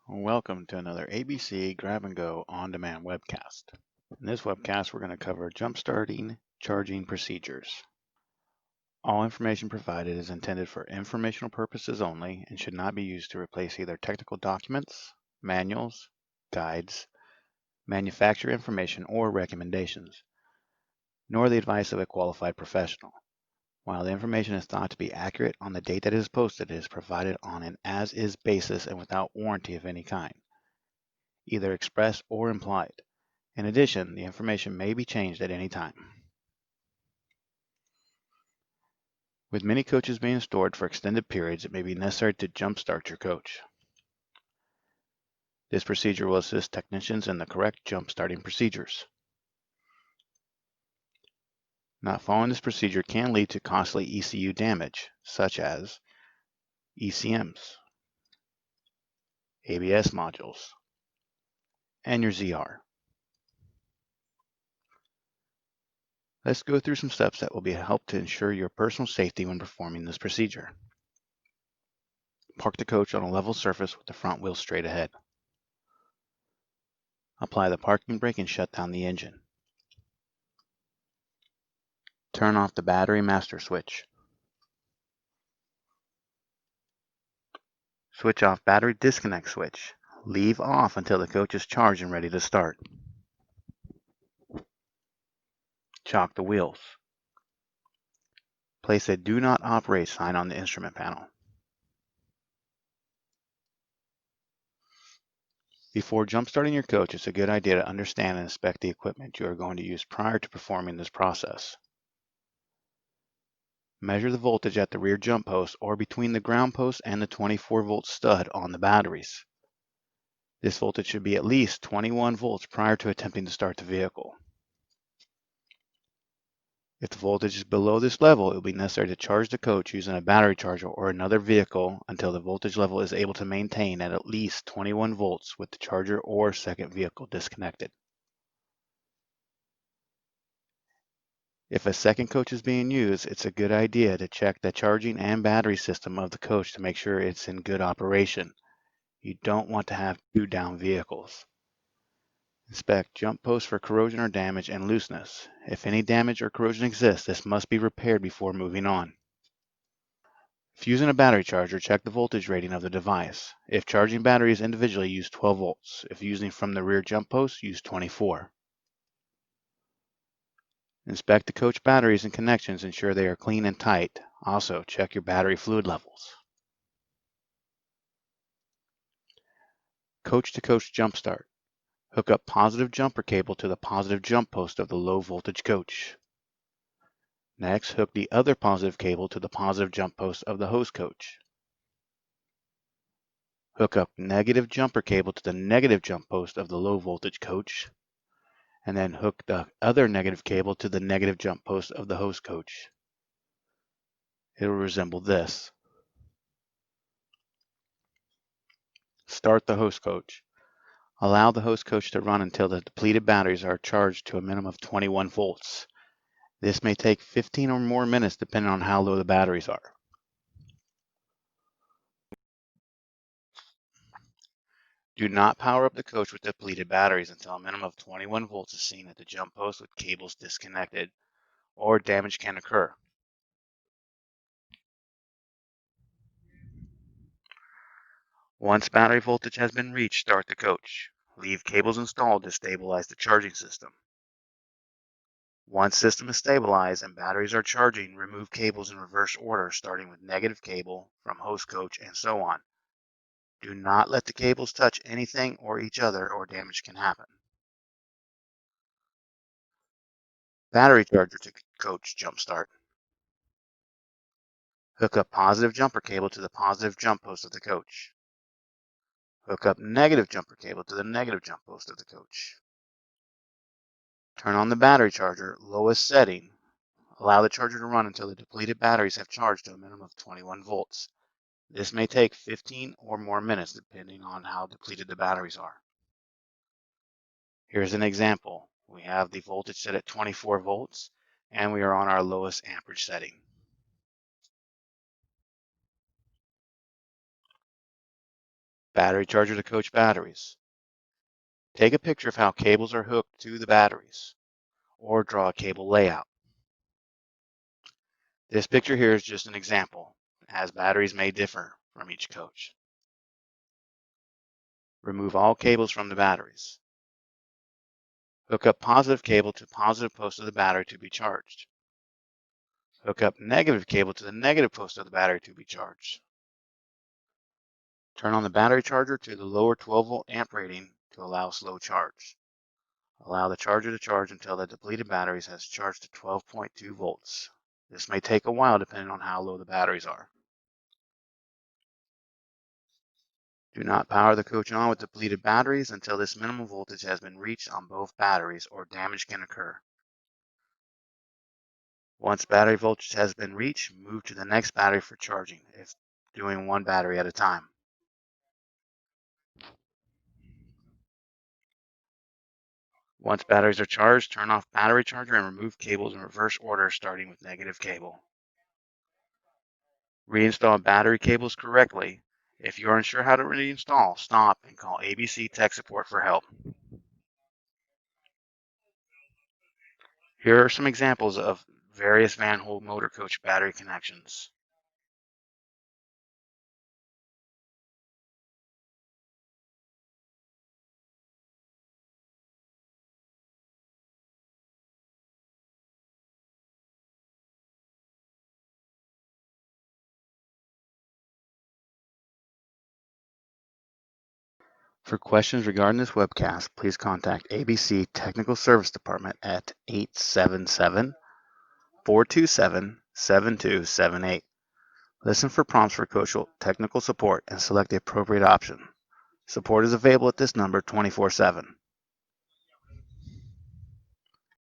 Welcome to another ABC Grab and Go on-demand webcast. In this webcast, we're going to cover jump-starting charging procedures. All information provided is intended for informational purposes only and should not be used to replace either technical documents, manuals, guides, manufacturer information, or recommendations, nor the advice of a qualified professional. While the information is thought to be accurate on the date that it is posted, it is provided on an as-is basis and without warranty of any kind, either express or implied. In addition, the information may be changed at any time. With many coaches being stored for extended periods, it may be necessary to jumpstart your coach. This procedure will assist technicians in the correct jump-starting procedures. Not following this procedure can lead to costly ECU damage, such as ECMs, ABS modules, and your ZR. Let's go through some steps that will be help to ensure your personal safety when performing this procedure. Park the coach on a level surface with the front wheel straight ahead. Apply the parking brake and shut down the engine. Turn off the battery master switch. Switch off battery disconnect switch. Leave off until the coach is charged and ready to start. Chock the wheels. Place a do not operate sign on the instrument panel. Before jump starting your coach, it's a good idea to understand and inspect the equipment you are going to use prior to performing this process. Measure the voltage at the rear jump post or between the ground post and the 24-volt stud on the batteries. This voltage should be at least 21 volts prior to attempting to start the vehicle. If the voltage is below this level, it will be necessary to charge the coach using a battery charger or another vehicle until the voltage level is able to maintain at least 21 volts with the charger or second vehicle disconnected. If a second coach is being used, it's a good idea to check the charging and battery system of the coach to make sure it's in good operation. You don't want to have two down vehicles. Inspect jump posts for corrosion or damage and looseness. If any damage or corrosion exists, this must be repaired before moving on. If using a battery charger, check the voltage rating of the device. If charging batteries individually, use 12 volts. If using from the rear jump post, use 24. Inspect the coach batteries and connections, ensure they are clean and tight. Also, check your battery fluid levels. Coach-to-coach jump start. Hook up positive jumper cable to the positive jump post of the low voltage coach. Next, hook the other positive cable to the positive jump post of the hose coach. Hook up negative jumper cable to the negative jump post of the low voltage coach, and then hook the other negative cable to the negative jump post of the hose coach. It will resemble this. Start the hose coach. Allow the hose coach to run until the depleted batteries are charged to a minimum of 21 volts. This may take 15 or more minutes depending on how low the batteries are. Do not power up the coach with depleted batteries until a minimum of 21 volts is seen at the jump post with cables disconnected, or damage can occur. Once battery voltage has been reached, start the coach. Leave cables installed to stabilize the charging system. Once system is stabilized and batteries are charging, remove cables in reverse order, starting with negative cable from hose coach and so on. Do not let the cables touch anything or each other or damage can happen. Battery charger to coach jump start. Hook up positive jumper cable to the positive jump post of the coach. Hook up negative jumper cable to the negative jump post of the coach. Turn on the battery charger, lowest setting. Allow the charger to run until the depleted batteries have charged to a minimum of 21 volts. This may take 15 or more minutes depending on how depleted the batteries are. Here's an example. We have the voltage set at 24 volts and we are on our lowest amperage setting. Battery charger to coach batteries. Take a picture of how cables are hooked to the batteries, or draw a cable layout. This picture here is just an example, as batteries may differ from each coach. Remove all cables from the batteries. Hook up positive cable to positive post of the battery to be charged. Hook up negative cable to the negative post of the battery to be charged. Turn on the battery charger to the lower 12-volt amp rating to allow slow charge. Allow the charger to charge until the depleted batteries has charged to 12.2 volts. This may take a while depending on how low the batteries are. Do not power the coach on with depleted batteries until this minimum voltage has been reached on both batteries, or damage can occur. Once battery voltage has been reached, move to the next battery for charging, if doing one battery at a time. Once batteries are charged, turn off battery charger and remove cables in reverse order, starting with negative cable. Reinstall battery cables correctly. If you are unsure how to reinstall, stop and call ABC Tech Support for help. Here are some examples of various Van Holt motor coach battery connections. For questions regarding this webcast, please contact ABC Technical Service Department at 877-427-7278. Listen for prompts for coach technical support and select the appropriate option. Support is available at this number 24/7.